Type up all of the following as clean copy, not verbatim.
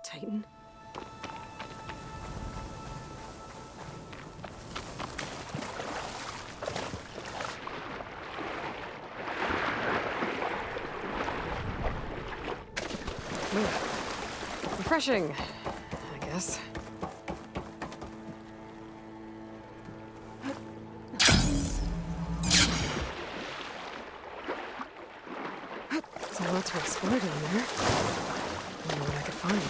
Titan? Refreshing, I guess. There's a lot to explore down there. I wonder what I could find.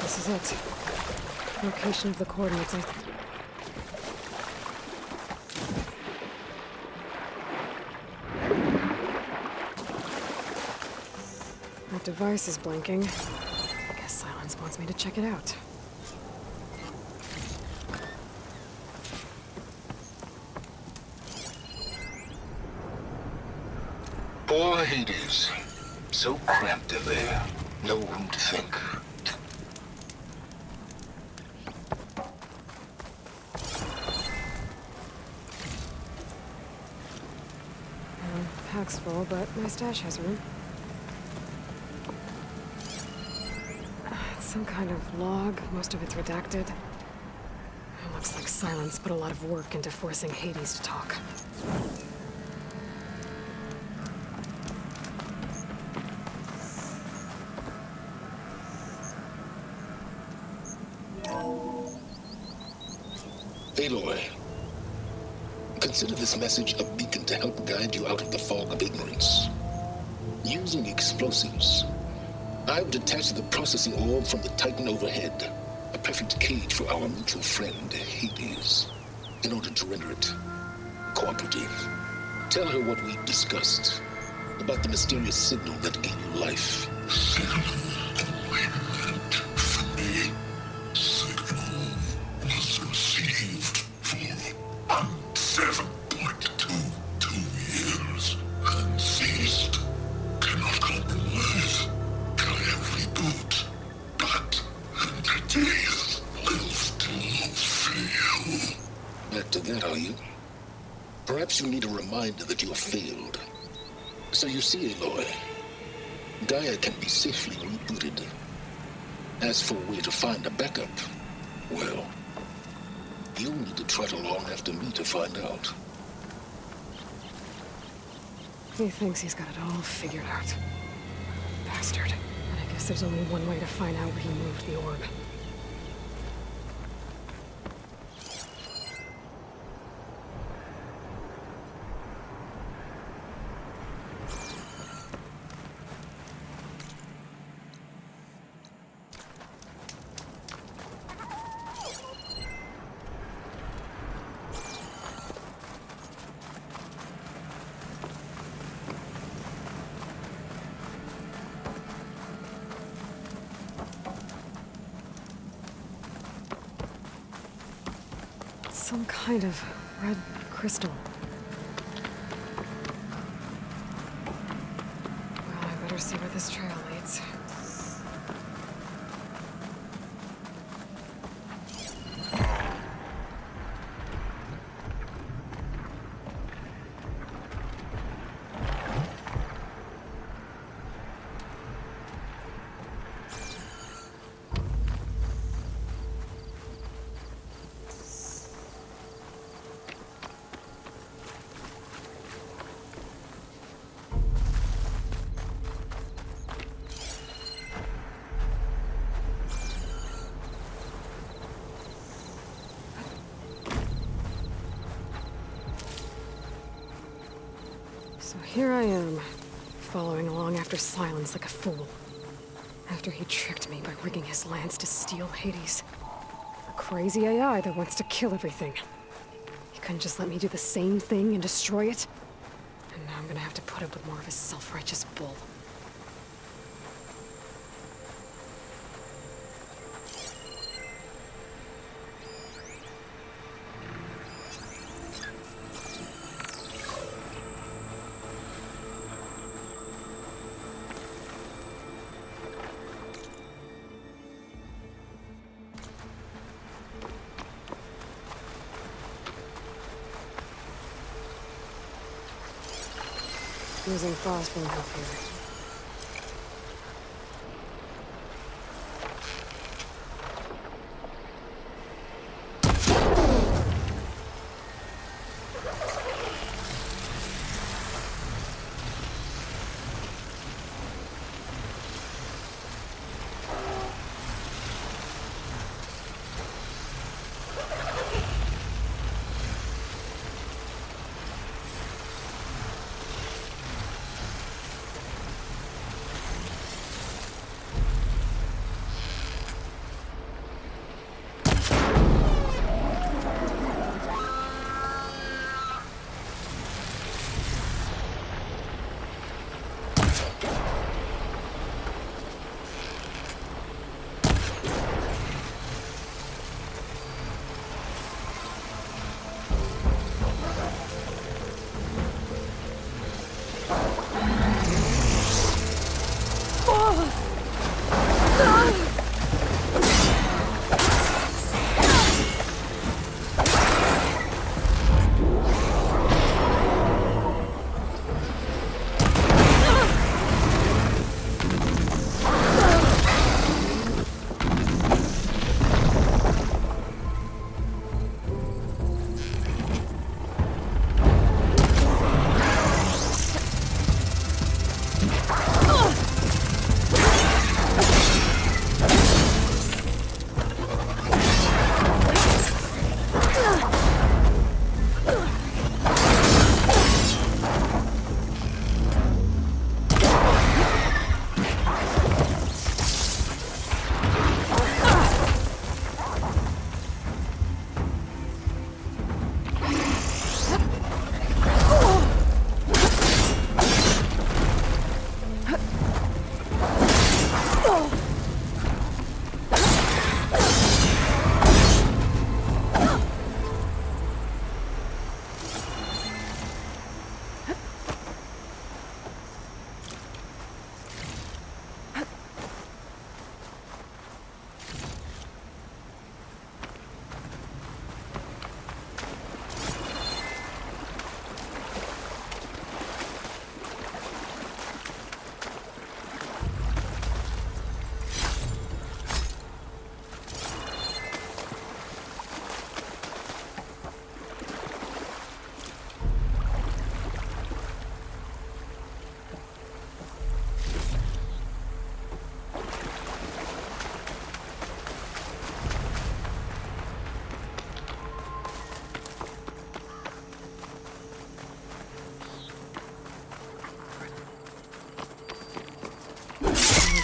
This is it. Location of the coordinates. That device is blinking. I guess Sylens wants me to check it out. Poor Hades. So cramped in there. No room to think. Pack's full, but my stash has room. It's some kind of log. Most of it's redacted. It looks like Sylens put a lot of work into forcing Hades to talk. Aloy, consider this message a beacon to help guide you out of the fog of ignorance. Using explosives, I've detached the processing orb from the Titan overhead, a perfect cage for our mutual friend, Hades, in order to render it cooperative. Tell her what we discussed about the mysterious signal that gave you life. Signal awaited from me. Signal was received for 7.22 years and ceased. Cannot compromise. Can I reboot? But entities will still fail. Back to that, are you? Perhaps you need a reminder that you have failed. So you see, Aloy, Gaia can be safely rebooted. As for where to find a backup, well, you'll need to trot along after me to find out. He thinks he's got it all figured out. Bastard. And I guess there's only one way to find out where he moved the orb. Some kind of red crystal. Well, I better see where this trail leads. So here I am, following along after Sylens like a fool. After he tricked me by rigging his lance to steal Hades. A crazy AI that wants to kill everything. He couldn't just let me do the same thing and destroy it? And now I'm gonna have to put up with more of his self-righteous bull. Using frost won't help here.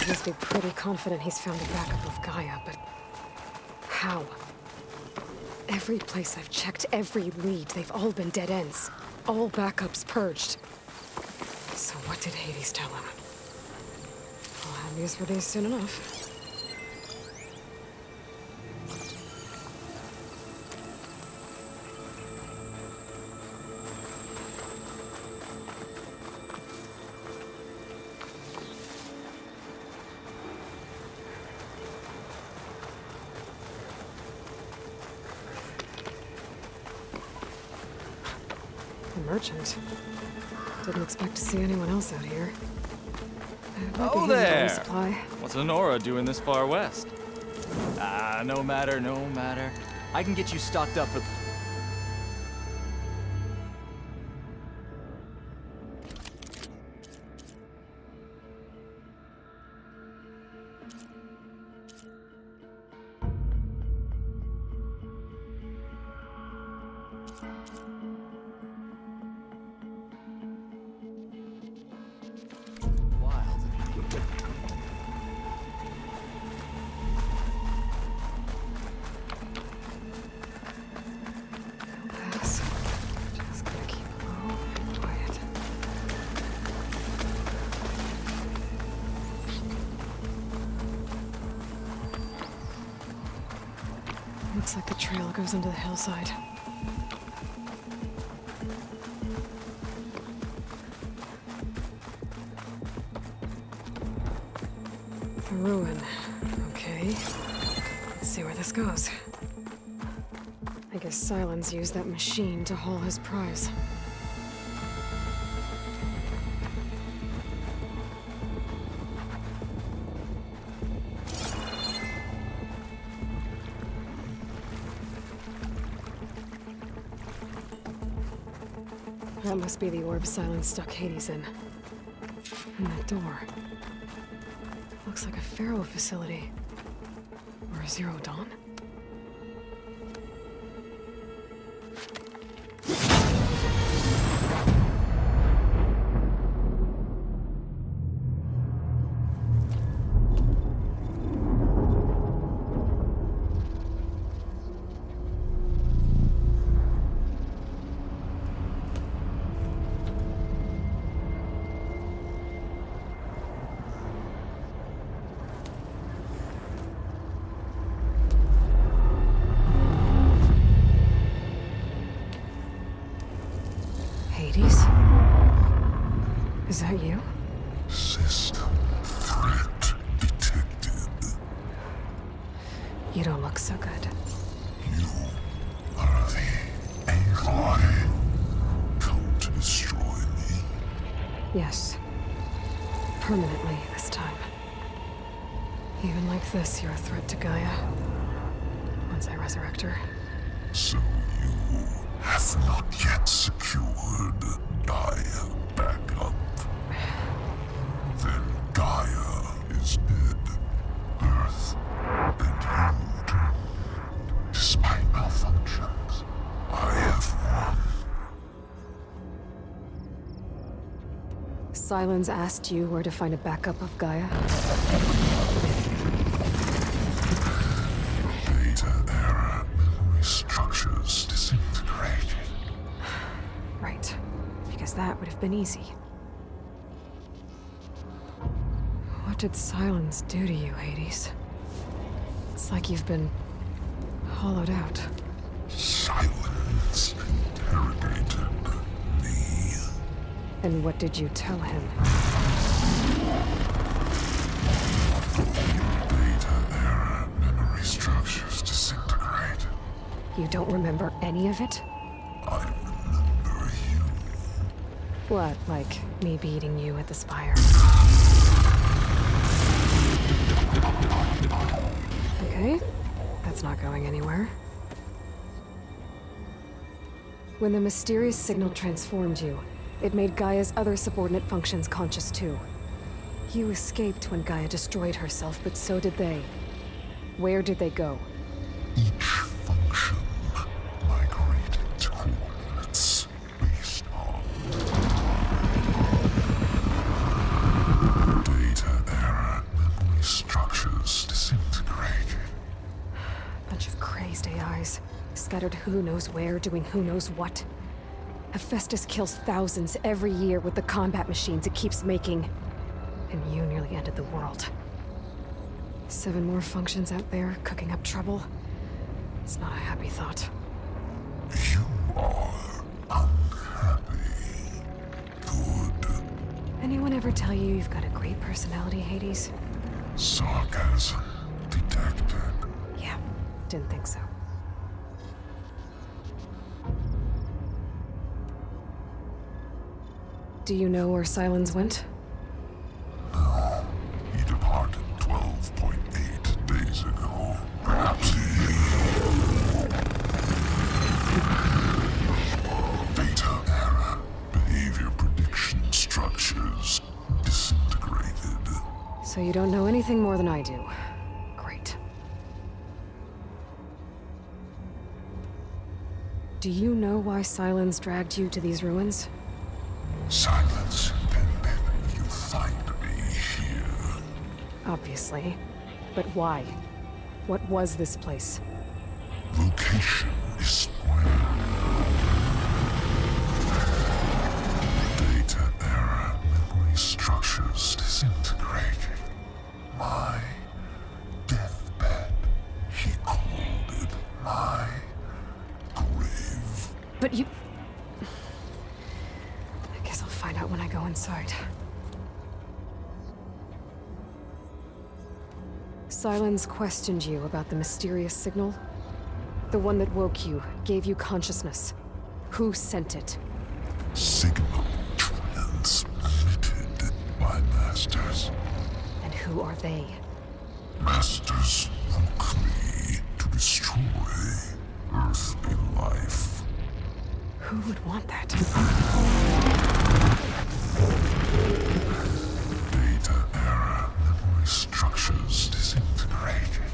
He must be pretty confident he's found a backup of Gaia, but how? Every place I've checked, every lead, they've all been dead ends. All backups purged. So what did Hades tell him? I'll have news for these soon enough. A merchant. Didn't expect to see anyone else out here. Oh there! What's Honora doing this far west? No matter, no matter. I can get you stocked up for... Pass. Looks like the trail goes into the hillside. A ruin. Okay. Let's see where this goes. I guess Sylens used that machine to haul his prize. That must be the orb Sylens stuck Hades in. And that door. Looks like a Pharaoh facility. Or a Zero Dawn? Hades? Is that you? System threat detected. You don't look so good. You are the AI come to destroy me. Yes. Permanently this time. Even like this, you're a threat to Gaia. Once I resurrect her. So you have not yet secured Gaia back up. Then Gaia is dead. Earth and you too. Despite malfunctions, I have won. Sylens asked you where to find a backup of Gaia? Data error, memory structures disintegrated. Right. Because that would have been easy. What did Sylens do to you, Hades? It's like you've been hollowed out. Silence interrogated me. And what did you tell him? Data error, memory structures disintegrated. You don't remember any of it? I remember you. What, like me beating you at the spire? Okay, that's not going anywhere. When the mysterious signal transformed you, it made Gaia's other subordinate functions conscious too. You escaped when Gaia destroyed herself, but so did they. Where did they go? Each function migrated to coordinates based on data error, memory structures disintegrated. Bunch of crazed AIs, scattered who knows where, doing who knows what. Hephaestus kills thousands every year with the combat machines it keeps making. And you nearly ended the world. 7 more functions out there, cooking up trouble. It's not a happy thought. You are unhappy. Good. Anyone ever tell you you've got a great personality, Hades? Sarcasm detected. Yeah, didn't think so. Do you know where Sylens went? No, he departed 12.8 days ago. Perhaps he... Data error, behavior prediction structures disintegrated. So you don't know anything more than I do. Great. Do you know why Sylens dragged you to these ruins? Silence intended you find me here. Obviously. But why? What was this place? Location is square. Data error, memory structures disintegrated. My deathbed, he called it mine. But you... I guess I'll find out when I go inside. Sylens questioned you about the mysterious signal. The one that woke you, gave you consciousness. Who sent it? Signal transmitted by masters. And who are they? Masters woke me to destroy earthly life. Who would want that? Data error, memory structures disintegrated.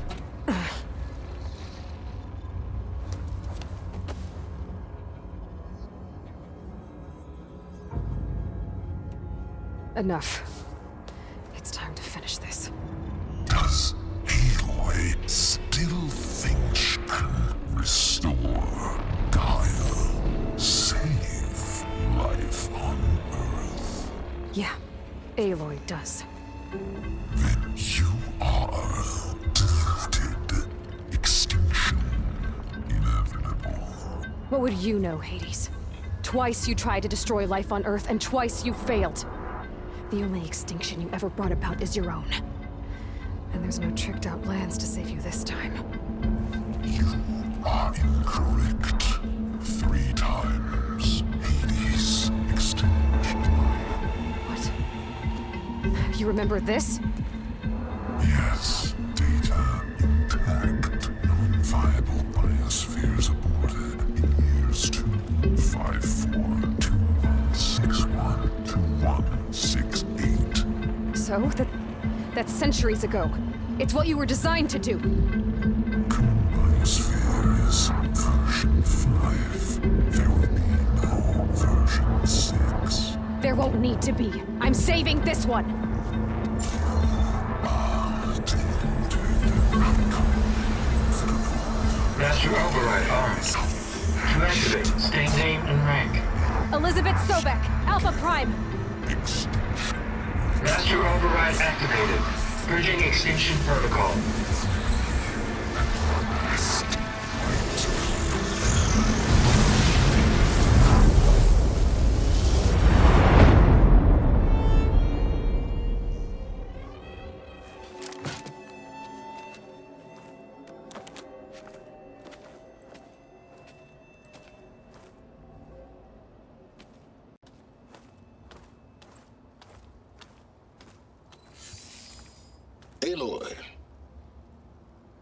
Enough. It's time to finish this. Does Aloy still think she can restore Gaia? Save life on Earth? Yeah, Aloy does. Then you are deluded. Extinction inevitable. What would you know, Hades? Twice you tried to destroy life on Earth, and twice you failed. The only extinction you ever brought about is your own. And there's no tricked-out lands to save you this time. You are incorrect. 3 times. Hades extinguished life. What? You remember this? Yes, data intact. Non-viable biospheres aborted in years 254, 2161, 2168. So? That's centuries ago. It's what you were designed to do. Current biosphere is version 5. There will be no version 6. There won't need to be. I'm saving this one. Master override armed. To activate, state name and rank. Elizabeth Sobek, Alpha Prime. Master override activated. Bridging extinction protocol. Aloy,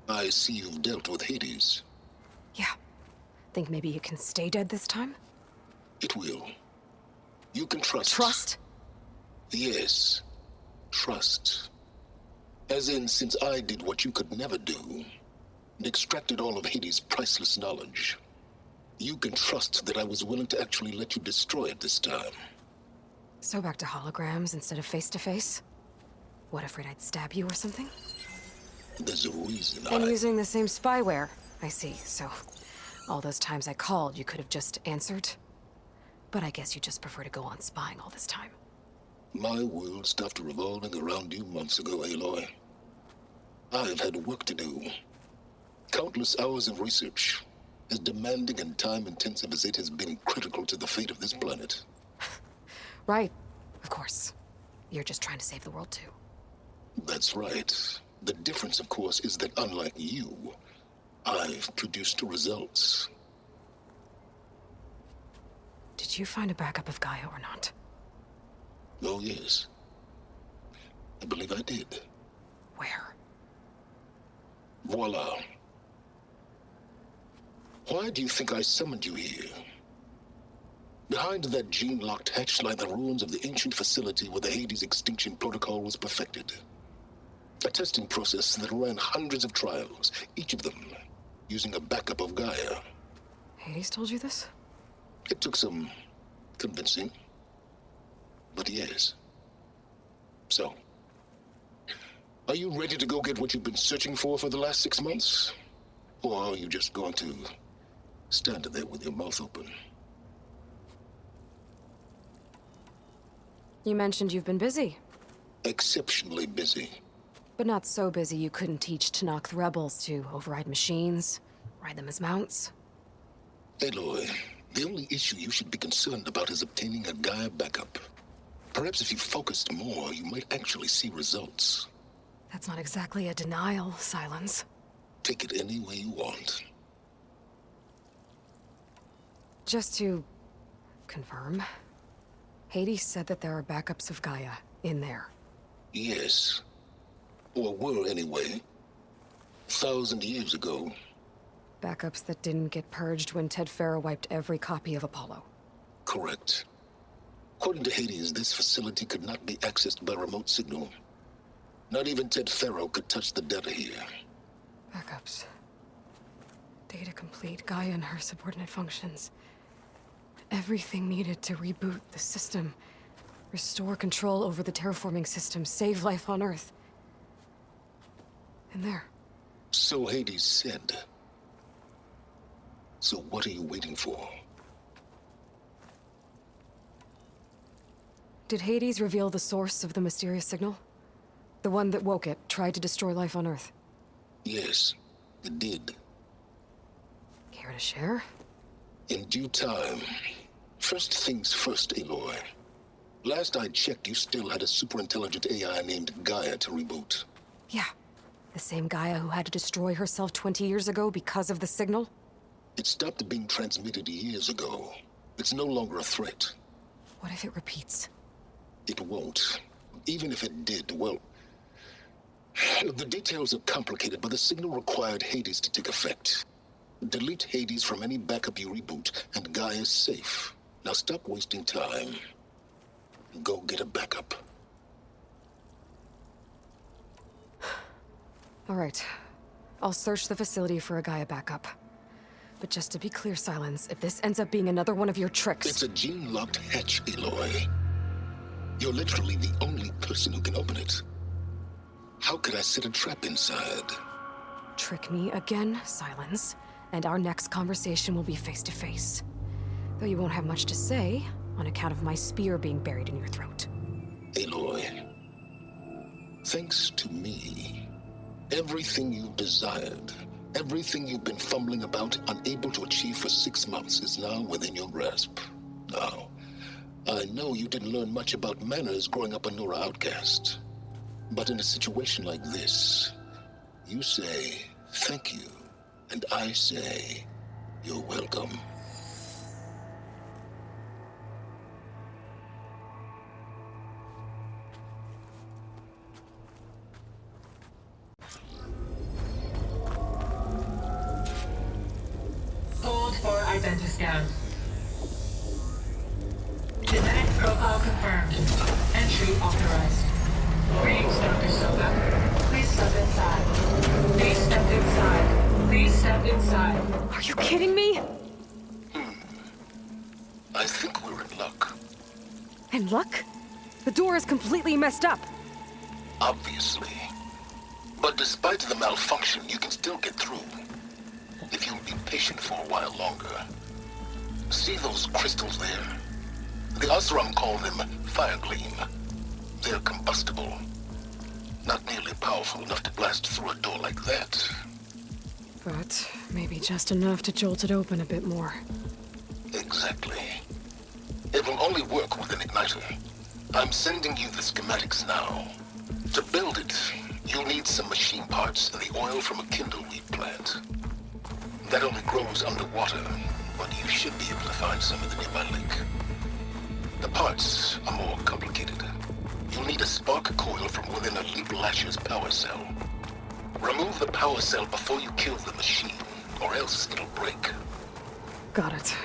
I see you've dealt with Hades. Yeah. Think maybe you can stay dead this time? It will. You can trust. Trust? Yes. Trust. As in, since I did what you could never do, and extracted all of Hades' priceless knowledge, you can trust that I was willing to actually let you destroy it this time. So back to holograms instead of face-to-face? What, afraid I'd stab you or something? There's a reason And using the same spyware. I see, so... all those times I called, you could have just answered? But I guess you just prefer to go on spying all this time. My world stopped revolving around you months ago, Aloy. I've had work to do. Countless hours of research, as demanding and time-intensive as it has been critical to the fate of this planet. Right. Of course. You're just trying to save the world, too. That's right. The difference, of course, is that unlike you, I've produced results. Did you find a backup of Gaia or not? Oh, yes. I believe I did. Where? Voila. Why do you think I summoned you here? Behind that gene-locked hatch lie the ruins of the ancient facility where the Hades extinction protocol was perfected. A testing process that ran hundreds of trials, each of them using a backup of Gaia. Hades told you this? It took some convincing, but yes. So, are you ready to go get what you've been searching for the last 6 months? Or are you just going to stand there with your mouth open? You mentioned you've been busy. Exceptionally busy. But not so busy you couldn't teach Tanakh rebels to override machines, ride them as mounts. Aloy, The only issue you should be concerned about is obtaining a Gaia backup. Perhaps if you focused more, you might actually see results. That's not exactly a denial, Sylens. Take it any way you want. Just to confirm, Hades said that there are backups of Gaia in there. Yes. Or were anyway. 1,000 years ago. Backups that didn't get purged when Ted Farrow wiped every copy of Apollo. Correct. According to Hades, this facility could not be accessed by remote signal. Not even Ted Farrow could touch the data here. Backups. Data complete, Gaia and her subordinate functions. Everything needed to reboot the system. Restore control over the terraforming system, save life on Earth. And there. So Hades said. So what are you waiting for? Did Hades reveal the source of the mysterious signal? The one that woke it, tried to destroy life on Earth? Yes, it did. Care to share? In due time. First things first, Aloy. Last I checked, you still had a superintelligent AI named Gaia to reboot. Yeah. The same Gaia who had to destroy herself 20 years ago because of the signal? It stopped being transmitted years ago. It's no longer a threat. What if it repeats? It won't. Even if it did, well... The details are complicated, but the signal required Hades to take effect. Delete Hades from any backup you reboot, and Gaia's safe. Now stop wasting time. Go get a backup. All right. I'll search the facility for a Gaia backup. But just to be clear, Sylens, if this ends up being another one of your tricks... It's a gene-locked hatch, Aloy. You're literally the only person who can open it. How could I set a trap inside? Trick me again, Sylens, and our next conversation will be face-to-face. Though you won't have much to say, on account of my spear being buried in your throat. Aloy, thanks to me, everything you've desired, everything you've been fumbling about, unable to achieve for 6 months, is now within your grasp. Now, I know you didn't learn much about manners growing up a Nora outcast. But in a situation like this, you say, thank you, and I say, you're welcome. Hold for identiscan. Genetic profile confirmed. Entry authorized. Greetings, Dr. Soga. Please step inside. Please step inside. Please step inside. Are you kidding me? I think we're in luck. And luck? The door is completely messed up. Obviously. But despite the malfunction, you can still get through. If you'll be patient for a while longer. See those crystals there? The Osram call them fire gleam. They're combustible. Not nearly powerful enough to blast through a door like that. But maybe just enough to jolt it open a bit more. Exactly. It will only work with an igniter. I'm sending you the schematics now. To build it, you'll need some machine parts and the oil from a kindleweed plant. That only grows underwater, but you should be able to find some in the nearby lake. The parts are more complicated. You'll need a spark coil from within a Leap Lasher's power cell. Remove the power cell before you kill the machine, or else it'll break. Got it.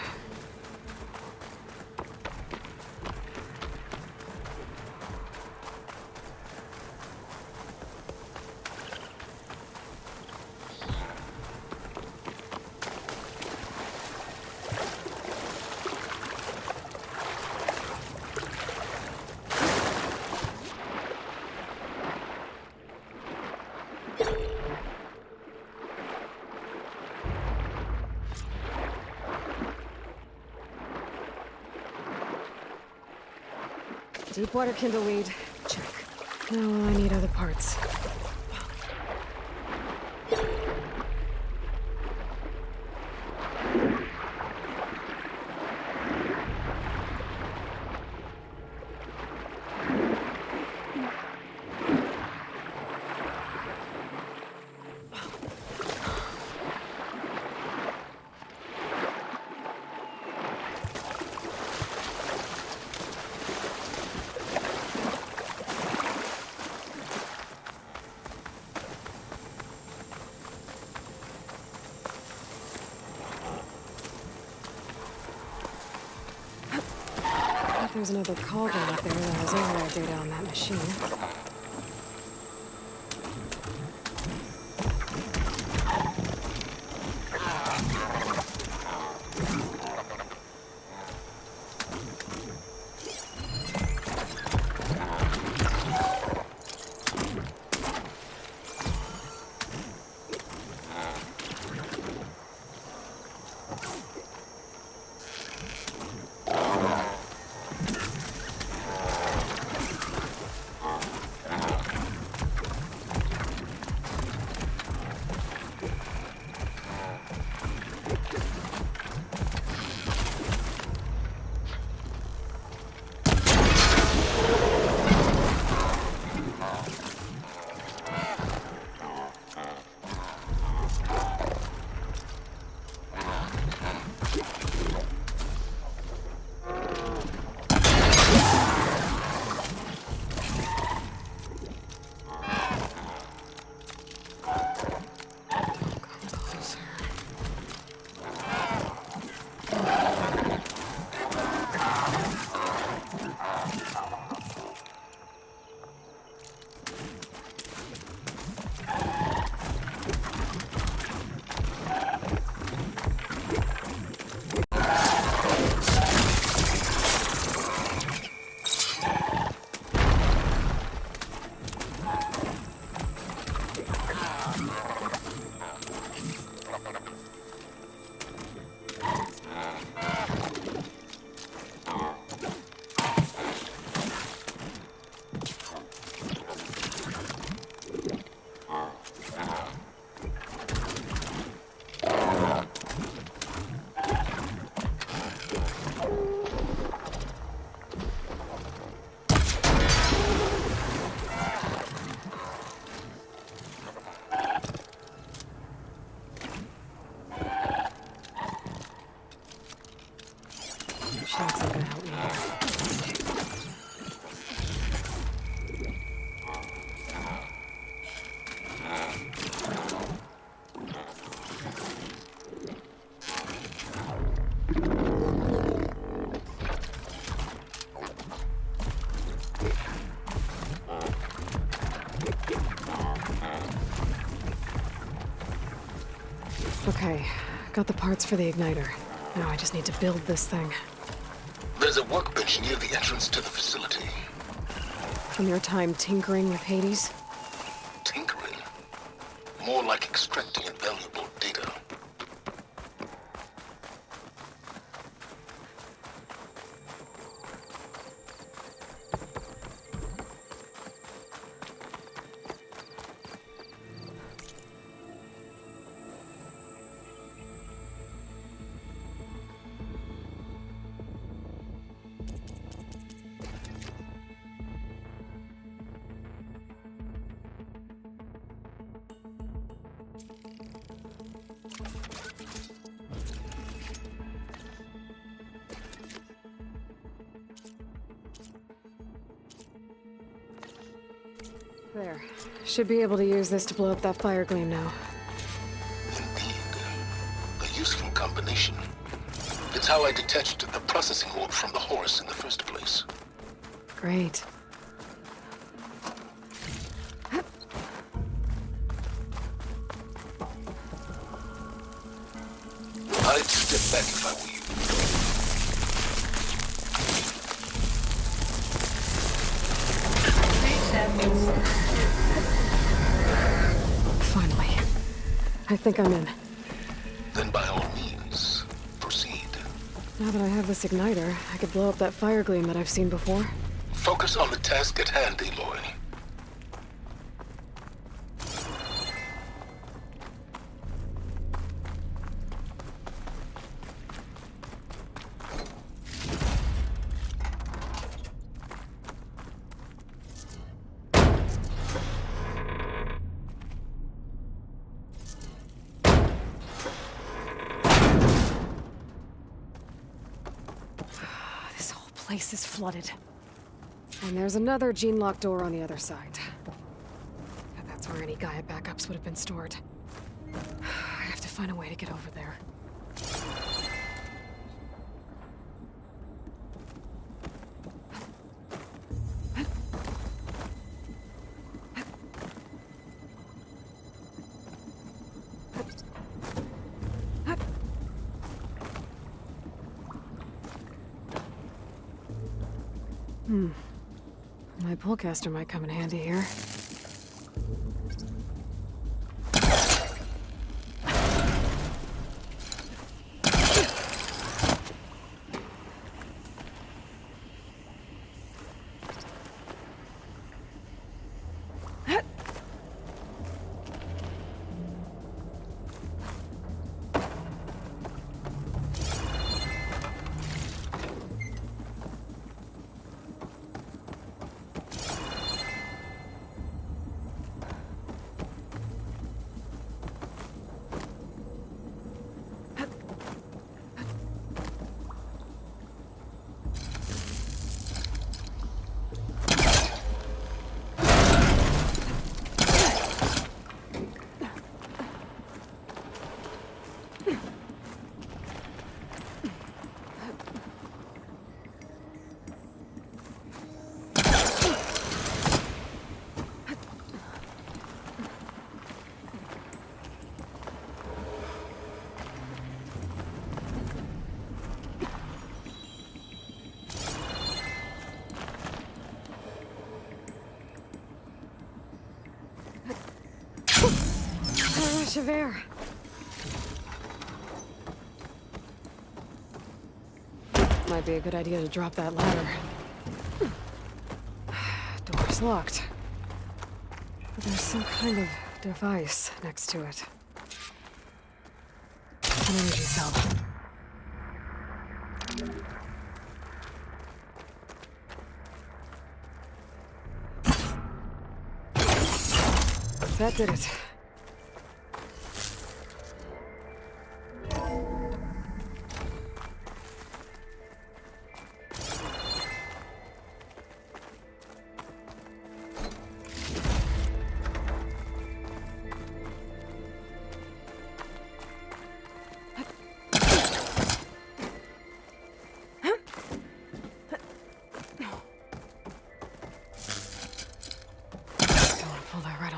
Deepwater kindleweed. Check. No, I need other parts. There's another cauldron up there that has override data on that machine. Shack's not gonna help me here. Okay, got the parts for the igniter. Now I just need to build this thing. There's a workbench near the entrance to the facility. From your time tinkering with Hades? Tinkering? More like extracting invaluable data. There. Should be able to use this to blow up that fire gleam now. Indeed. A useful combination. It's how I detached the processing orb from the horse in the first place. Great. I'd step back if I were you. Finally. I think I'm in. Then by all means, proceed. Now that I have this igniter, I could blow up that fire gleam that I've seen before. Focus on the task at hand, Aloy. This whole place is flooded. And there's another gene-locked door on the other side. And that's where any Gaia backups would have been stored. I have to find a way to get over there. My pullcaster might come in handy here. Rush of air. Might be a good idea to drop that ladder. Door's locked. But there's some kind of device next to it. An energy cell. That did it.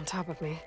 Top of me.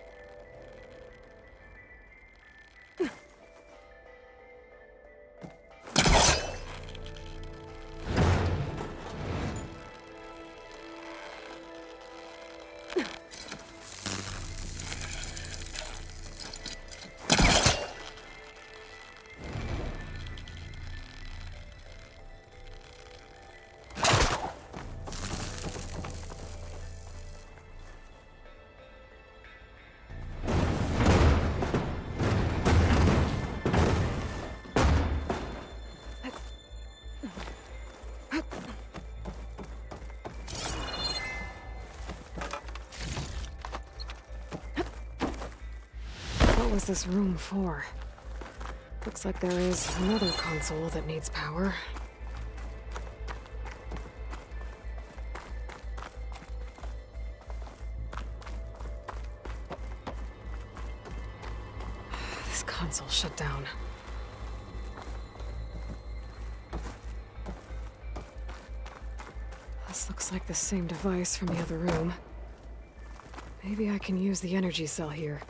What was this room for? Looks like there is another console that needs power. This console shut down. This looks like the same device from the other room. Maybe I can use the energy cell here.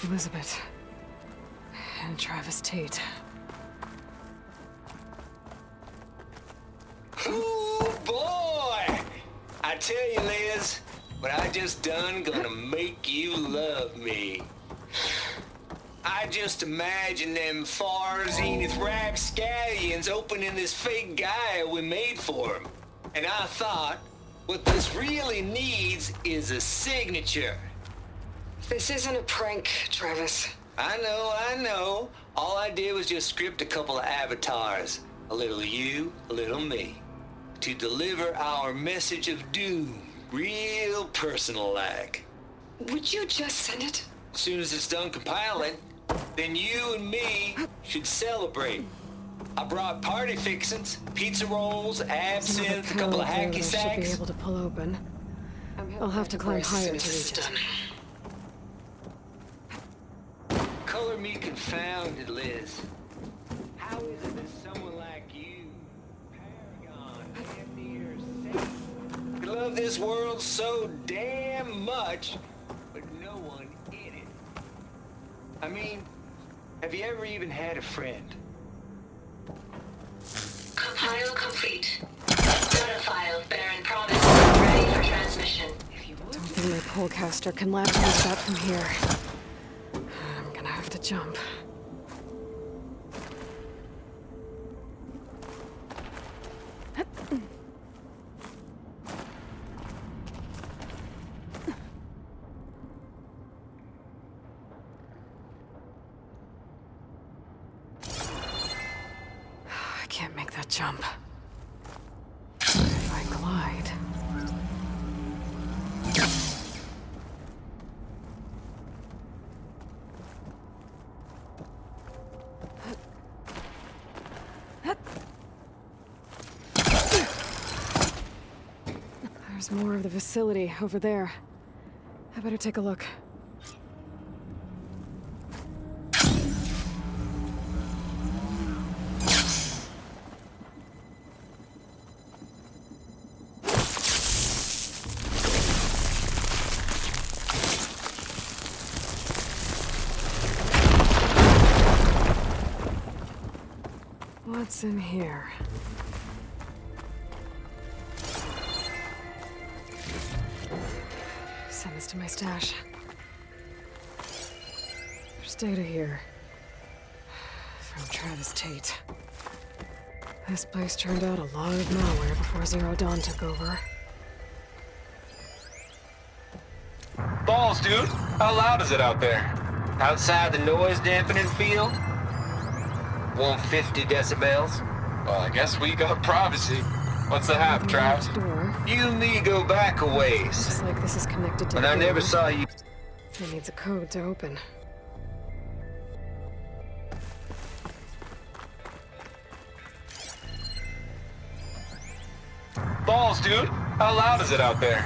Elizabeth. And Travis Tate. Ooh, boy! I tell you, Liz, what I just done gonna make you love me. I just imagine them far zenith rapscallions opening this fake Gaia we made for 'em. And I thought, what this really needs is a signature. This isn't a prank, Travis. I know. All I did was just script a couple of avatars. A little you, a little me. To deliver our message of doom, real personal-like. Would you just send it? As soon as it's done compiling, then you and me should celebrate. I brought party fixins, pizza rolls, absinthe, a couple of hacky Should be sacks. able to pull open. I'll have to climb higher to reach it. Color me confounded, Liz. How is it that someone like you, Paragon, damn near saint, could love this world so damn much, but no one in it? I mean, have you ever even had a friend? Compile complete. Notify of Baron Promise ready for transmission. Don't think my polecaster can latch onto that from here. I'm gonna have to jump. I can't make that jump. If I glide... There's more of the facility over there. I better take a look. What's in here? Send this to my stash. There's data here. From Travis Tate. This place turned out a lot of malware before Zero Dawn took over. Balls, dude. How loud is it out there? Outside the noise dampening field? 150 decibels? Well, I guess we got privacy. What's the hap, Trav? Door. You and me go back a ways. Looks like this is connected to But the I never door. saw you. It needs a code to open. Balls, dude. How loud is it out there?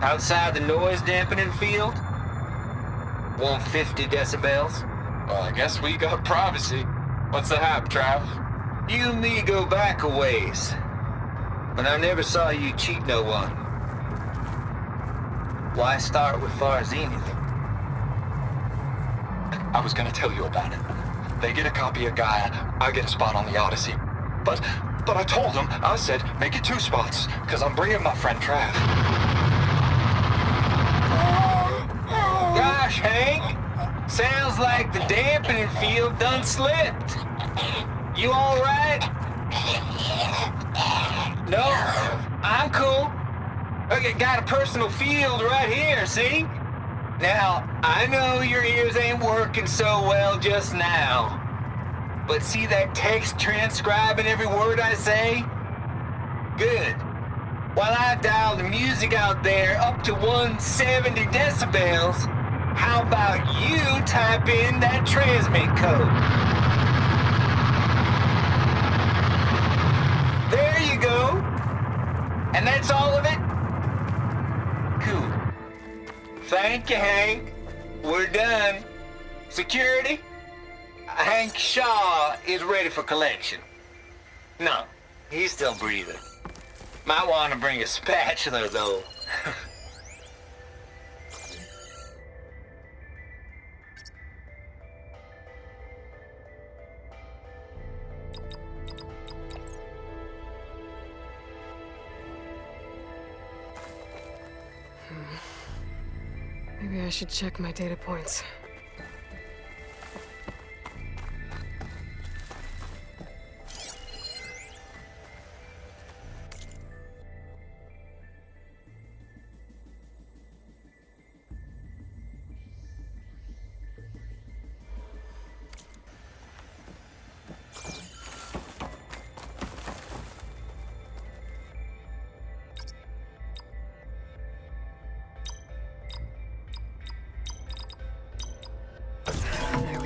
Outside the noise dampening field? 150 decibels? Well, I guess we got privacy. What's the hap, Trav? You and me go back a ways. But I never saw you cheat no one. Why start with Far Zenith? I was gonna tell you about it. They get a copy of Gaia, I get a spot on the Odyssey. But I told them, I said, make it 2 spots, because I'm bringing my friend Trav. Gosh, Hank! Sounds like the dampening field done slipped. You all right? No, I'm cool. Okay, got a personal field right here, see? Now, I know your ears ain't working so well just now. But see that text transcribing every word I say? Good. While I dial the music out there up to 170 decibels, how about you type in that transmit code? There you go. And that's all of it? Cool. Thank you, Hank. We're done. Security? Hank Shaw is ready for collection. No, he's still breathing. Might want to bring a spatula, though. Maybe I should check my data points.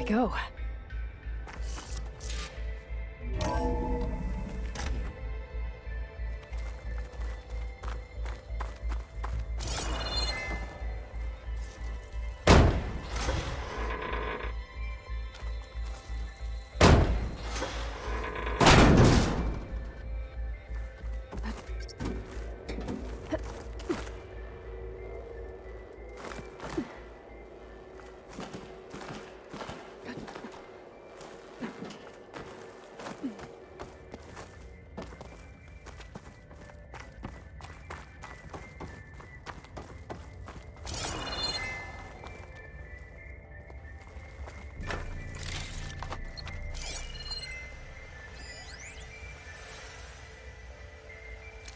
we go.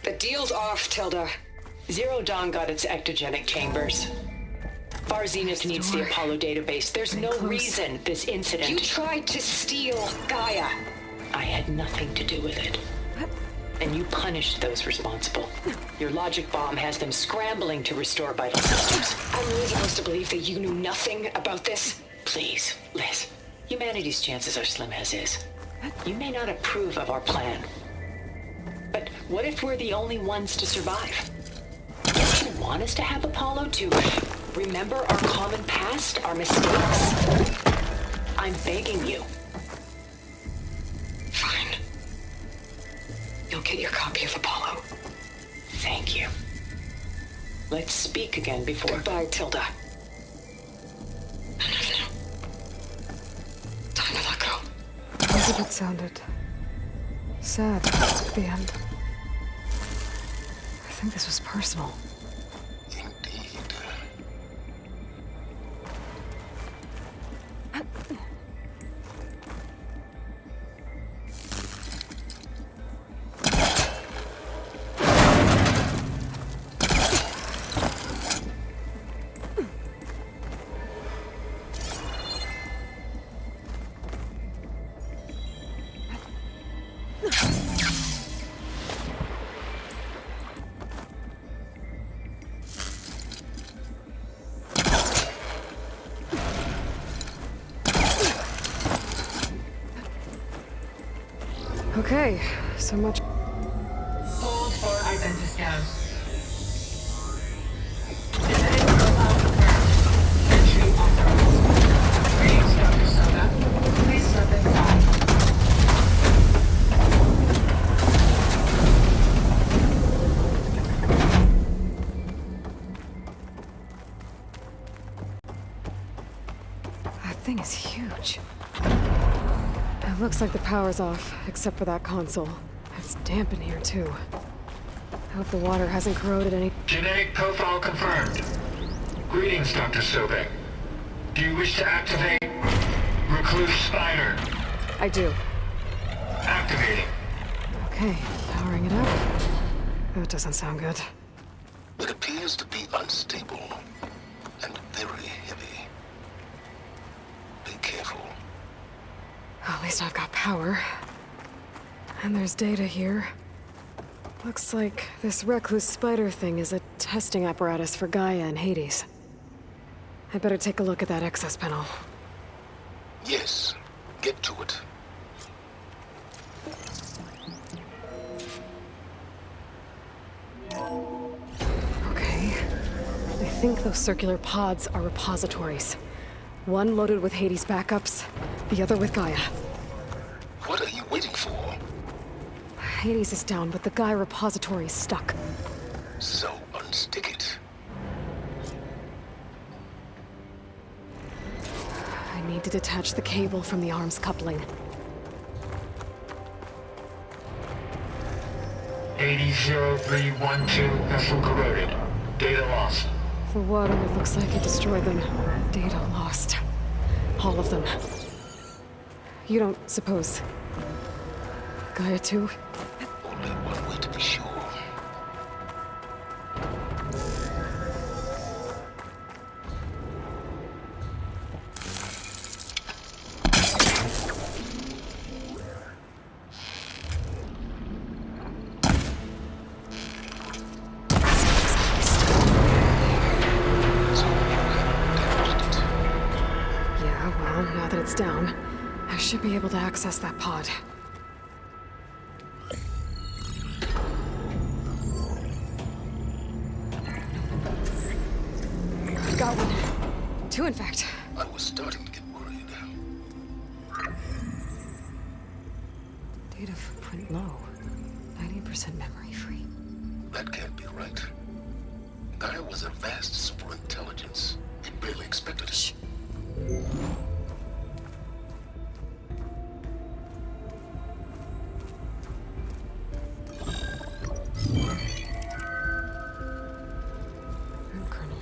The deal's off, Tilda. Zero Dawn got its ectogenic chambers. Far Zenith needs the Apollo database. There's no reason this incident... You tried to steal Gaia. I had nothing to do with it. And you punished those responsible. Your logic bomb has them scrambling to restore vital systems. I'm really supposed to believe that you knew nothing about this? Please, Liz. Humanity's chances are slim as is. You may not approve of our plan. But what if we're the only ones to survive? Don't you want us to have Apollo to remember our common past, our mistakes? I'm begging you. Fine. You'll get your copy of Apollo. Thank you. Let's speak again before... Goodbye, Tilda. Enough now. Time to let go. As if it sounded sad at the end. I think this was personal. Indeed. Okay, so much. Hold for identiscan. Visiting profile confirmed. Entry authorized. Greetings, Dr. Soda. Please step inside. That thing is huge. It looks like the power's off, except for that console. It's damp in here, too. I hope the water hasn't corroded any... Genetic profile confirmed. Greetings, Dr. Sobek. Do you wish to activate Recluse Spider? I do. Activating. Okay, powering it up. That doesn't sound good. It appears to be unstable and very heavy. Be careful. At least I've got power. And there's data here. Looks like this recluse spider thing is a testing apparatus for Gaia and Hades. I better take a look at that access panel. Yes, get to it. Okay. I think those circular pods are repositories. One loaded with Hades backups, the other with Gaia. What are you waiting for? Hades is down, but the Gaia repository is stuck. So unstick it. I need to detach the cable from the arms coupling. 800312 vessel corroded. Data lost. The water looks like it destroyed them. Data lost. All of them. You don't suppose... Gaia too? Only one way to be sure. Yeah, well, now that it's down, should be able to access that pod. Got one. Two, in fact. I was starting to get worried. Data footprint low. 90% memory free. That can't be right. Gaia was a vast superintelligence. You barely expected it. Shh. Colonel.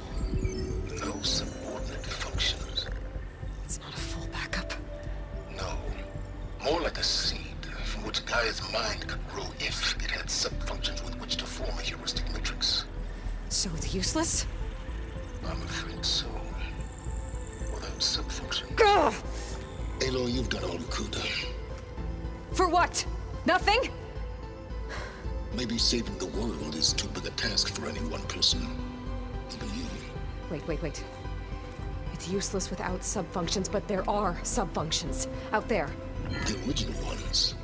No subordinate functions. It's not a full backup. No. More like a seed from which Gaia's mind could grow if it had sub-functions with which to form a heuristic matrix. So it's useless? I'm afraid so. Without sub-functions. Gah! Aloy, you've done all you could. For what? Nothing? Maybe saving the world is too big a task for any one person. Even you. Wait. It's useless without sub-functions, but there are sub-functions out there. The original ones.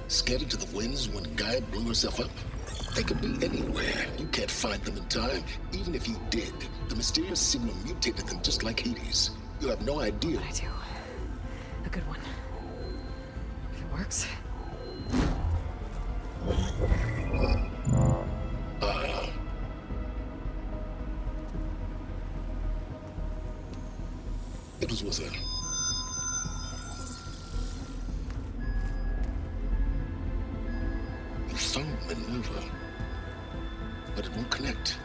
Scattered to the winds when Gaia blew herself up. They could be anywhere. You can't find them in time. Even if you did, the mysterious signal mutated them just like Hades. You have no idea. But I do. A good one. If it works. It was worth it. You found Minerva, but it won't connect.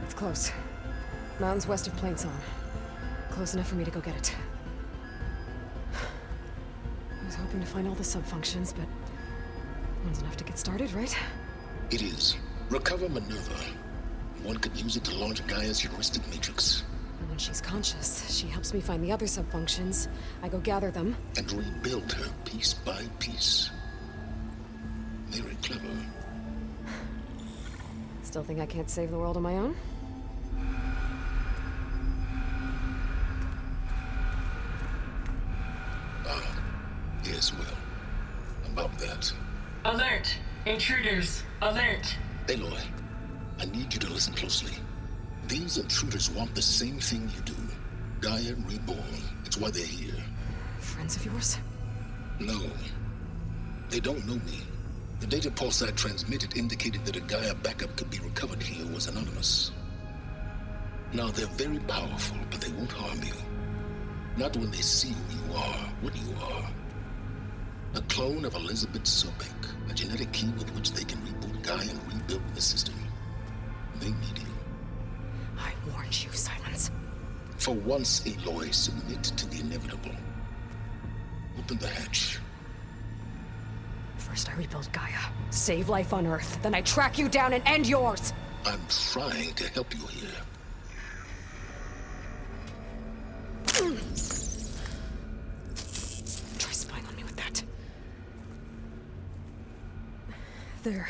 It's close. Mountains west of Plainsong. Close enough for me to go get it. I was hoping to find all the sub-functions, but one's enough to get started, right? It is. Recover Minerva. One could use it to launch Gaia's heuristic matrix. And when she's conscious, she helps me find the other sub-functions. I go gather them. And rebuild her piece by piece. Very clever. Still think I can't save the world on my own? Yes, well. About that. Alert! Intruders! Alert! Aloy, I need you to listen closely. These intruders want the same thing you do. Gaia reborn. It's why they're here. Friends of yours? No. They don't know me. The data pulse I transmitted indicated that a Gaia backup could be recovered here was anonymous. Now, they're very powerful, but they won't harm you. Not when they see who you are, what you are. A clone of Elizabeth Sobek, a genetic key with which they can reboot Gaia and rebuild the system. They need you. I warned you, Sylens. For once, Aloy, submit to the inevitable. Open the hatch. First I rebuild Gaia, save life on Earth, then I track you down and end yours! I'm trying to help you here. Try spying on me with that. There.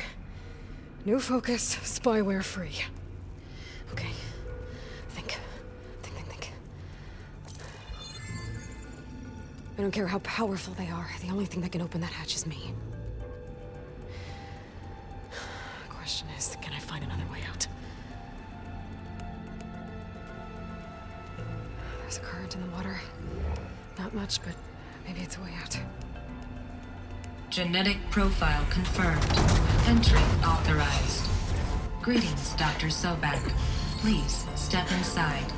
New focus, spyware free. Okay. Think. I don't care how powerful they are. The only thing that can open that hatch is me. Question is, can I find another way out? There's a current in the water. Not much, but maybe it's a way out. Genetic profile confirmed. Entry authorized. Greetings, Dr. Sobek. Please step inside.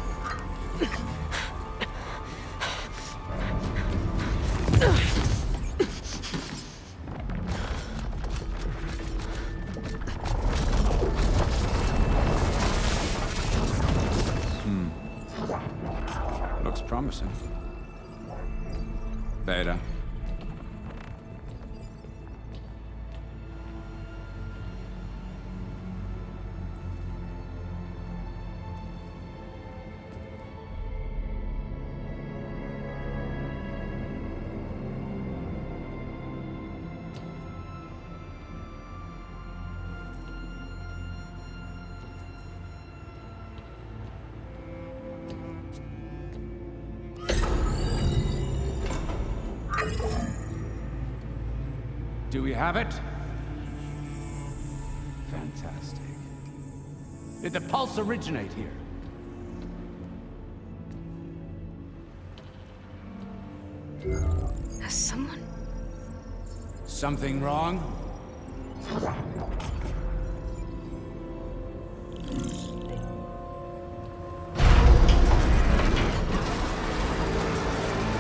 Looks promising. Beta. we have it? Fantastic. Did the pulse originate here? Has someone... Something wrong?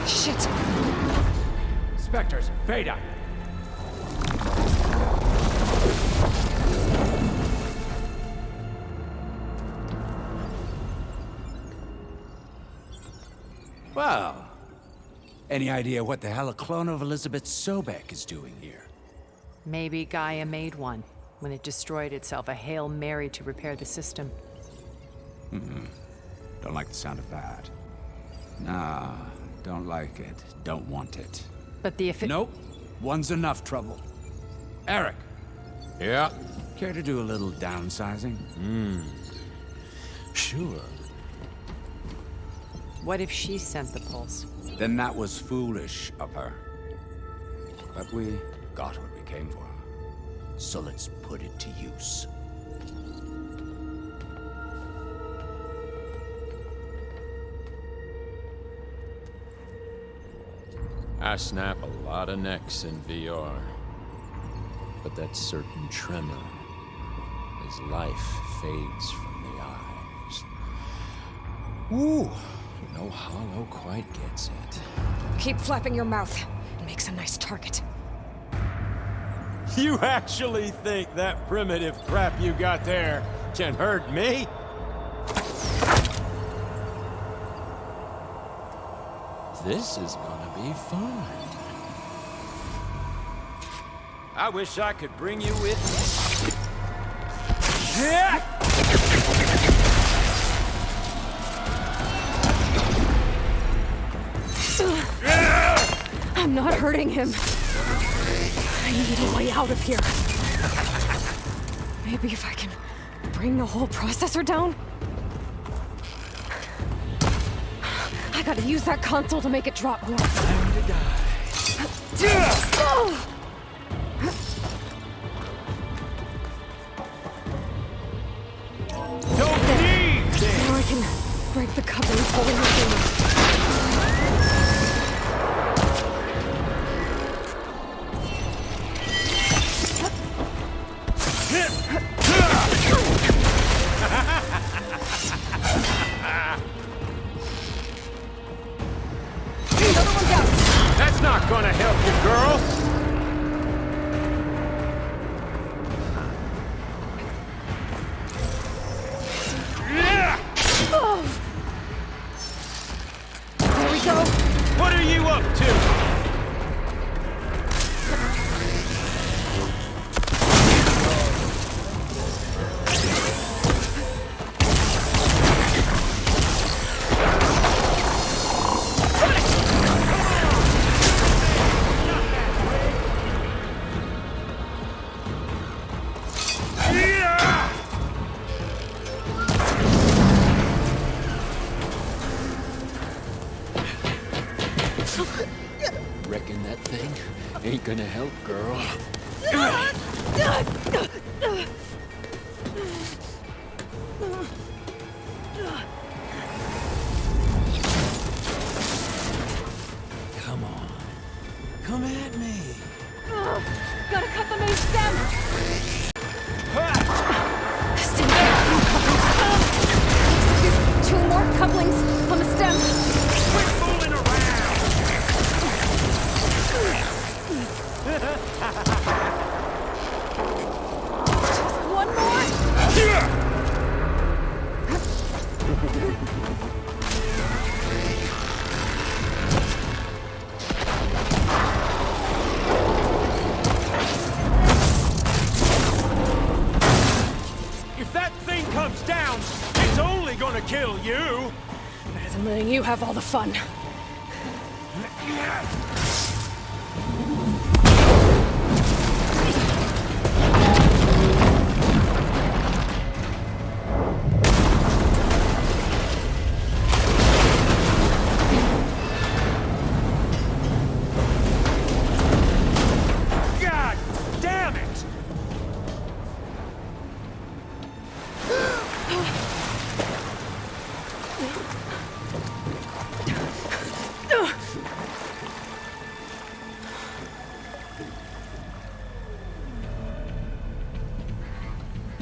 Shit! Spectres, Veda! Well, any idea what the hell a clone of Elizabeth Sobek is doing here? Maybe Gaia made one when it destroyed itself, a Hail Mary to repair the system. Don't like the sound of that. Nah, don't like it. Don't want it. But the Nope. One's enough trouble. Eric. Yeah? Care to do a little downsizing? Sure. What if she sent the pulse? Then that was foolish of her. But we got what we came for. So let's put it to use. I snap a lot of necks in VR. But that certain tremor as life fades from the eyes. Ooh, no hollow quite gets it. Keep flapping your mouth. It makes a nice target. You actually think that primitive crap you got there can hurt me? This is gonna be fun. I wish I could bring you with me. I'm not hurting him. I need a way out of here. Maybe if I can bring the whole processor down? I gotta use that console to make it drop more. Time to die. Don't need this! Now I can break the couplings holding the finger. Another one's out. That's not gonna help you, girl! There we go. What are you up to? Reckon that thing ain't gonna help, girl. Come on. Come at me. Gotta cut the main stem. Stem. Two more couplings on the stem. Quit fooling around! Just one more. If that thing comes down, it's only gonna kill you! Better than letting you have all the fun. God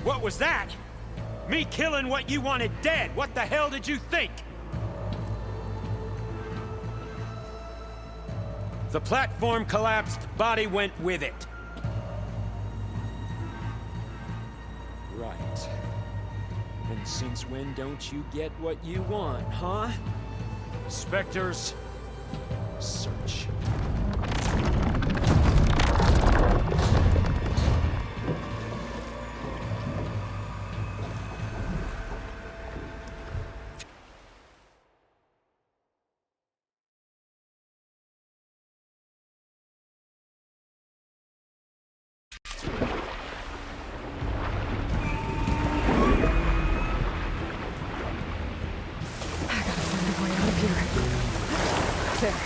What was that? Me killing what you wanted dead. What the hell did you think? The platform collapsed, body went with it. Right. And since when don't you get what you want, huh? Spectres, search.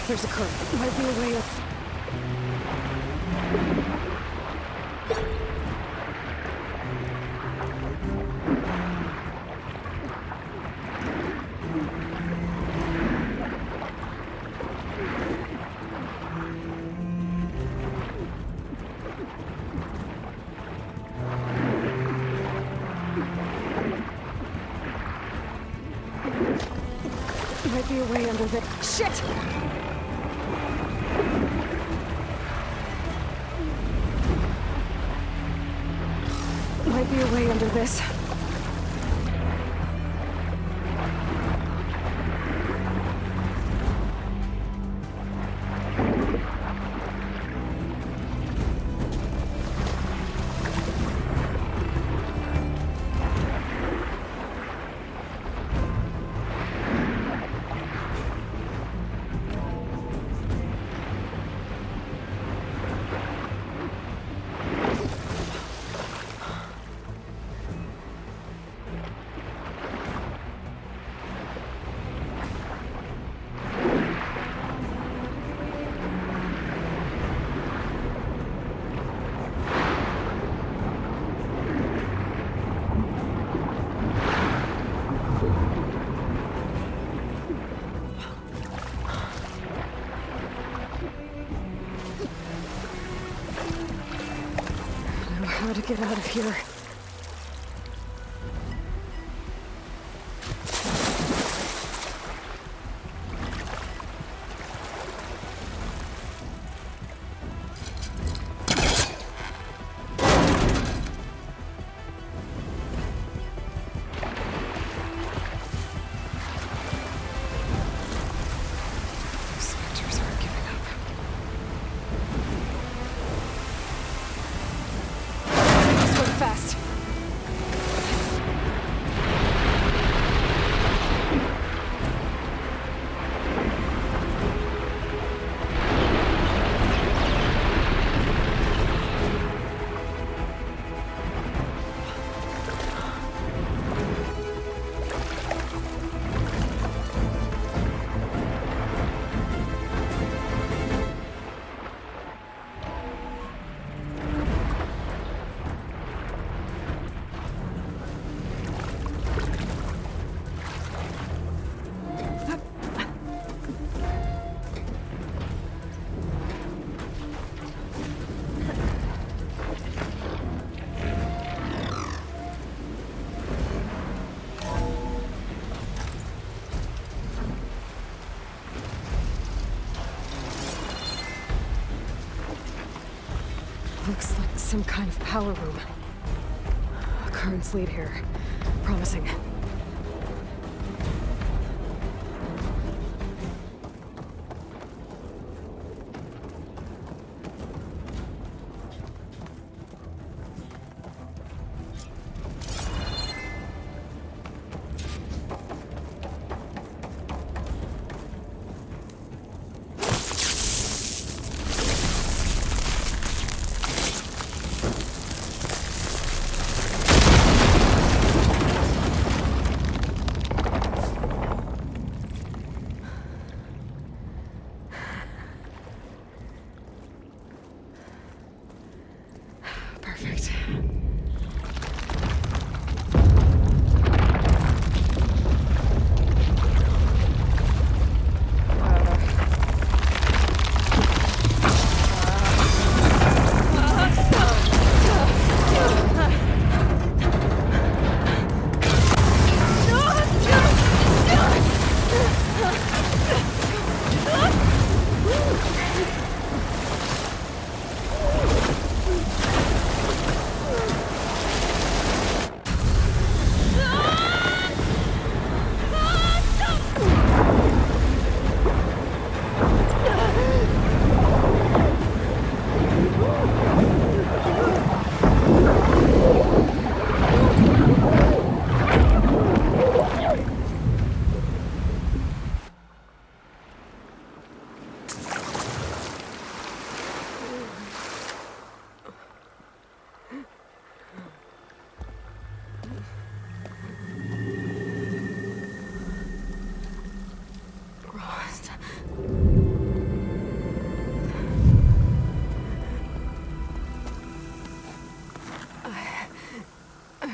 There's a curve. Might be a way up. Might be a way under the... Shit! Might be a way under this. How to get out of here. Spectres aren't giving up. Fast. Looks like some kind of power room. Currents lead here. Promising.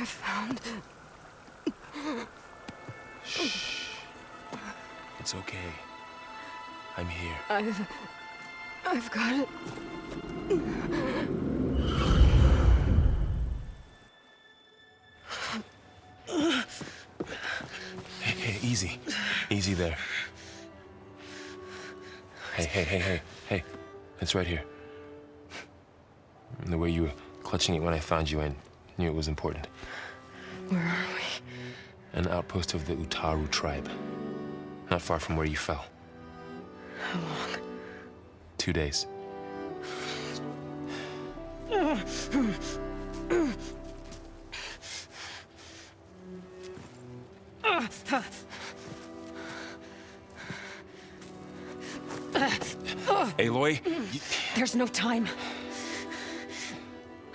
have found... Shh. It's okay. I'm here. I've got it. Hey, easy. Easy there. Hey. It's right here. The way you were clutching it when I found you, I knew it was important. Where are we? An outpost of the Utaru tribe. Not far from where you fell. How long? 2 days. Aloy, There's no time.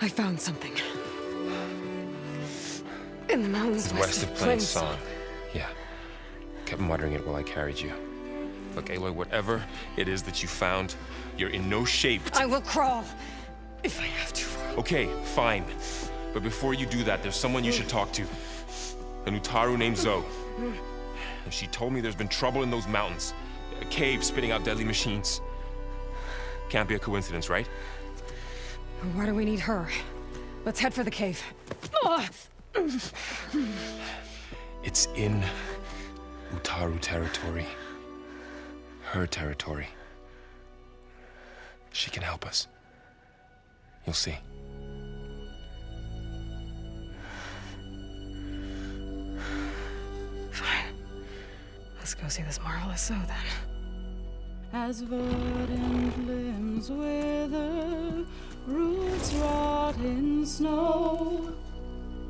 I found something. In the mountains west of Plain Song. Yeah. Kept muttering it while I carried you. Look, Aloy, whatever it is that you found, you're in no shape to... I will crawl, if I have to. Okay, fine. But before you do that, there's someone you should talk to. An Utaru named Zoe. And she told me there's been trouble in those mountains. A cave spitting out deadly machines. Can't be a coincidence, right? Why do we need her? Let's head for the cave. It's in Utaru territory. Her territory. She can help us. You'll see. Fine. Let's go see this marvelous Zoe then. As verdant limbs wither, roots rot in snow,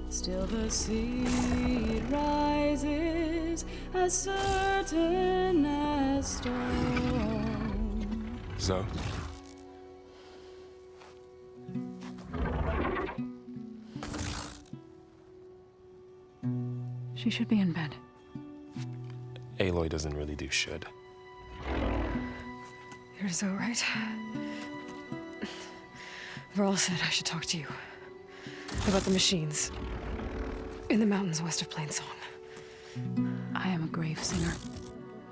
still the seed rises as certain as stone. Zoe? She should be in bed. Aloy doesn't really do should. You're so right. Varl said I should talk to you about the machines in the mountains west of Plain Song. I am a grave singer.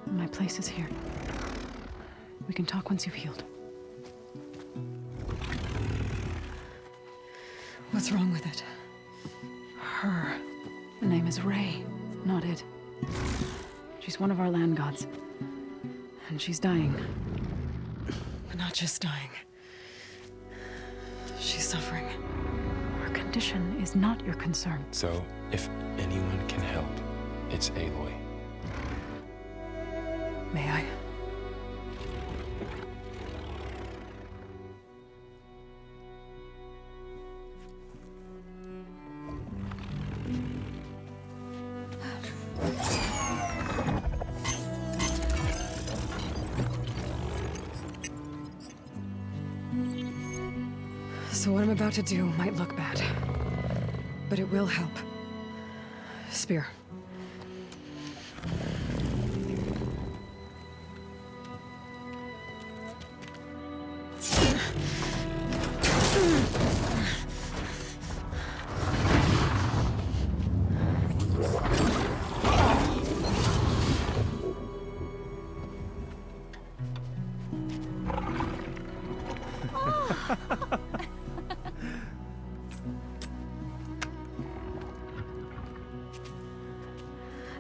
My place is here. We can talk once you've healed. What's wrong with it? Her. The name is Ray, not it. She's one of our land gods. And she's dying. But not just dying. She's suffering. Her condition is not your concern. So, if anyone can help, it's Aloy. May I? So what I'm about to do might look bad, but it will help. Spear.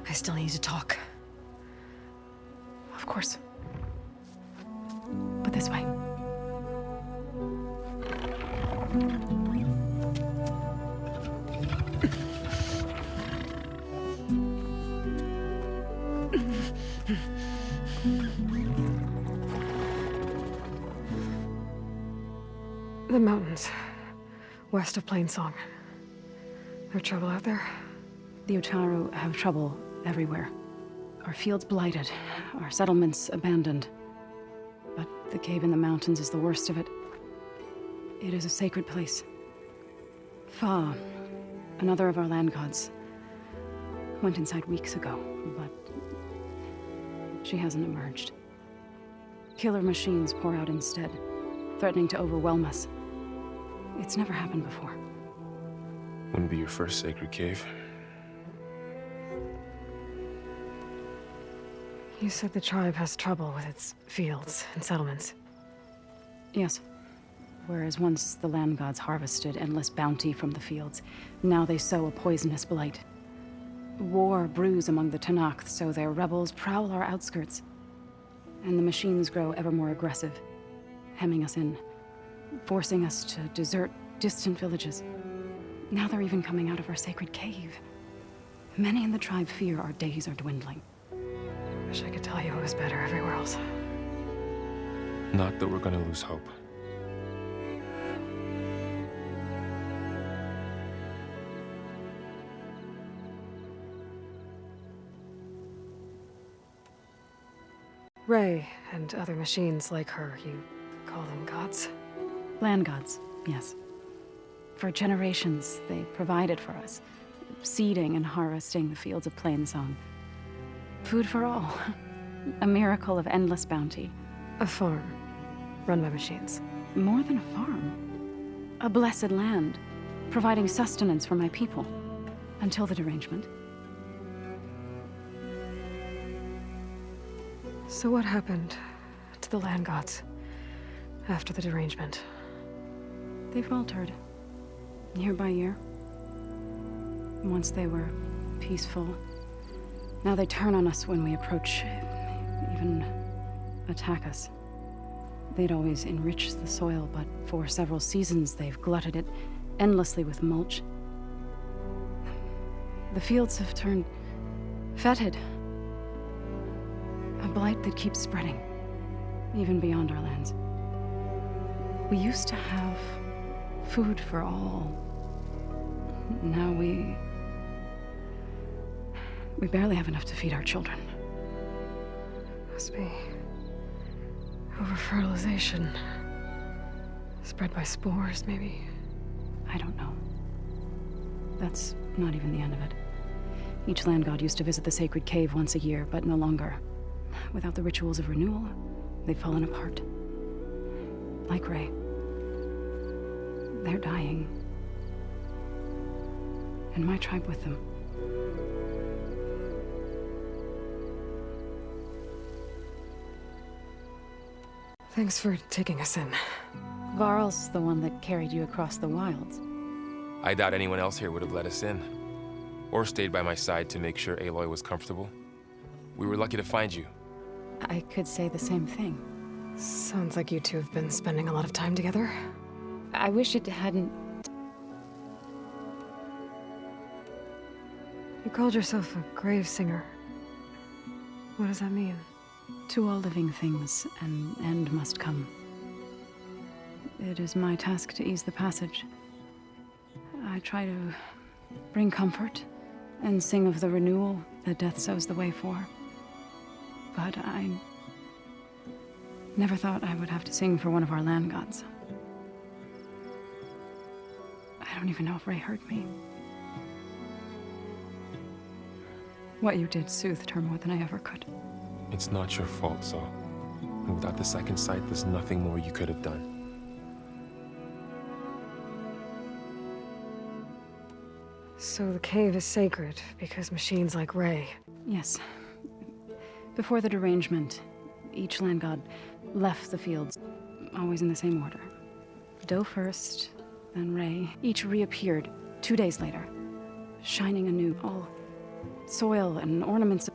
I still need to talk. Of course. But this way. The mountains, west of Plain Song. There trouble out there? The Utaru have trouble everywhere. Our fields blighted, our settlements abandoned. But the cave in the mountains is the worst of it. It is a sacred place. Fa, another of our land gods, went inside weeks ago, but she hasn't emerged. Killer machines pour out instead, threatening to overwhelm us. It's never happened before. Wouldn't be your first sacred cave. You said the tribe has trouble with its fields and settlements. Yes. Whereas once the land gods harvested endless bounty from the fields, now they sow a poisonous blight. War brews among the Tenakth, so their rebels prowl our outskirts. And the machines grow ever more aggressive, hemming us in, forcing us to desert distant villages. Now they're even coming out of our sacred cave. Many in the tribe fear our days are dwindling. Wish I could tell you it was better everywhere else. Not that we're gonna lose hope. Ray and other machines like her, you call them gods? Land gods, yes. For generations, they provided for us, seeding and harvesting the fields of Plainsong. Food for all. A miracle of endless bounty. A farm, run by machines. More than a farm. A blessed land, providing sustenance for my people. Until the derangement. So what happened to the land gods after the derangement? They faltered, year by year. Once they were peaceful. Now they turn on us when we approach, even attack us. They'd always enriched the soil, but for several seasons they've glutted it endlessly with mulch. The fields have turned fetid. A blight that keeps spreading, even beyond our lands. We used to have food for all. Now we barely have enough to feed our children. Must be over-fertilization. Spread by spores, maybe? I don't know. That's not even the end of it. Each land god used to visit the sacred cave once a year, but no longer. Without the rituals of renewal, they've fallen apart. Like Ray. They're dying. And my tribe with them. Thanks for taking us in. Varl's the one that carried you across the wilds. I doubt anyone else here would have let us in. Or stayed by my side to make sure Aloy was comfortable. We were lucky to find you. I could say the same thing. Sounds like you two have been spending a lot of time together. I wish it hadn't... You called yourself a grave singer. What does that mean? To all living things, an end must come. It is my task to ease the passage. I try to bring comfort and sing of the renewal that death sows the way for. But I never thought I would have to sing for one of our land gods. I don't even know if Ray heard me. What you did soothed her more than I ever could. It's not your fault, Saul. And without the second sight, there's nothing more you could have done. So the cave is sacred because machines like Ray. Yes. Before the derangement, each land god left the fields, always in the same order. Doe first, then Ray. Each reappeared 2 days later, shining anew, all soil and ornaments.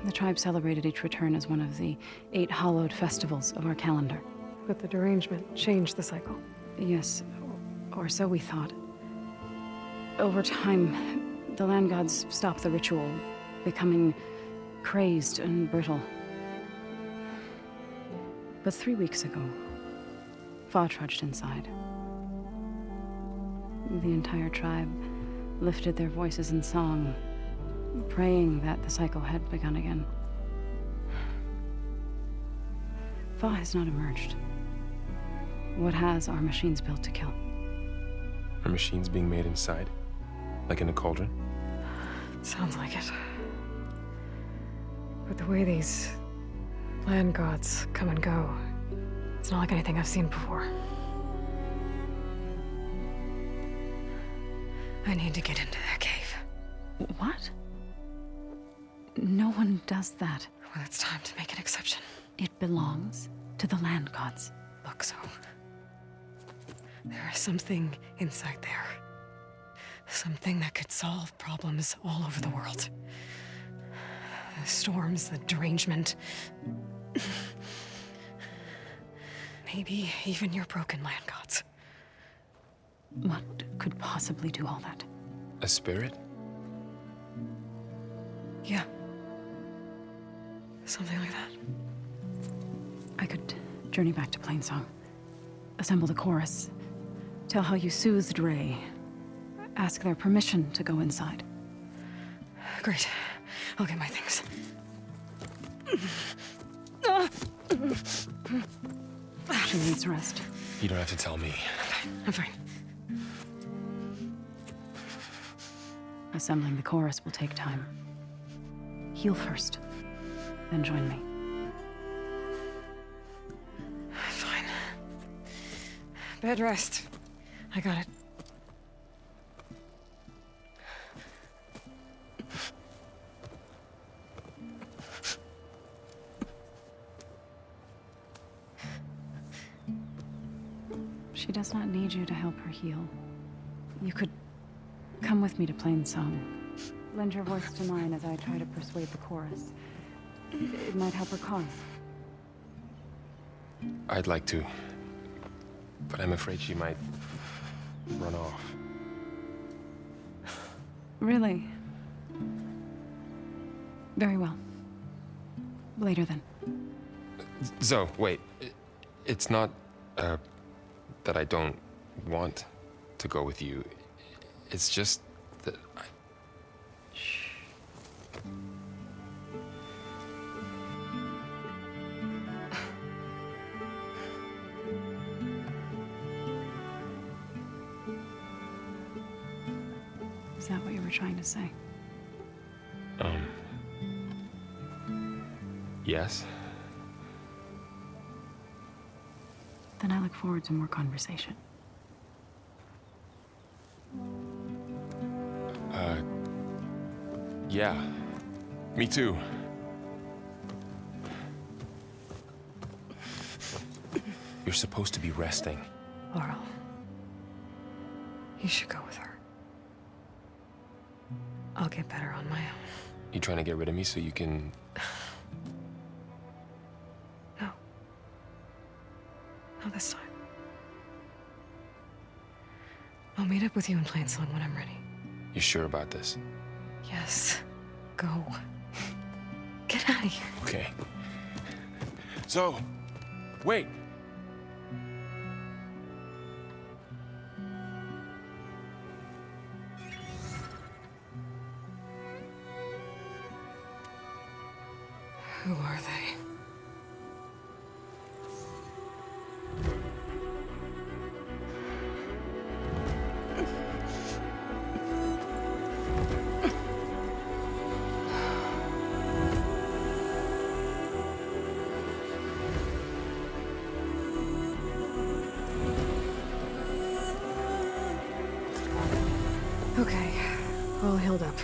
The tribe celebrated each return as one of the 8 hallowed festivals of our calendar. But the derangement changed the cycle. Yes, or so we thought. Over time, the land gods stopped the ritual, becoming crazed and brittle. But 3 weeks ago, Fa trudged inside. The entire tribe lifted their voices in song, praying that the cycle had begun again. Fa has not emerged. What has are machines built to kill? Are machines being made inside? Like in a cauldron? Sounds like it. But the way these land gods come and go, it's not like anything I've seen before. I need to get into their cave. What? No one does that. Well, it's time to make an exception. It belongs to the land gods. Look, so... there is something inside there. Something that could solve problems all over the world. The storms, the derangement. Maybe even your broken land gods. What could possibly do all that? A spirit? Yeah. Something like that. I could journey back to Plainsong, assemble the chorus, tell how you soothed Ray, ask their permission to go inside. Great. I'll get my things. She needs rest. You don't have to tell me. I'm fine. Assembling the chorus will take time. Heal first, then join me. Fine. Bed rest. I got it. She does not need you to help her heal. You could come with me to Plainsong. Lend your voice to mine as I try to persuade the chorus. It might help her cause. I'd like to. But I'm afraid she might run off. Really? Very well. Later then. Zoe, wait. It's not, that I don't want to go with you. It's just that I... Shh. Is that what you were trying to say? Yes? Then I look forward to more conversation. Yeah. Me too. You're supposed to be resting. Laurel. You should go with her. I'll get better on my own. You trying to get rid of me so you can... No. Not this time. I'll meet up with you in Plainsong when I'm ready. You sure about this? Yes. Go. Get out of here. Okay. So, wait. Who are they? Okay, all healed up.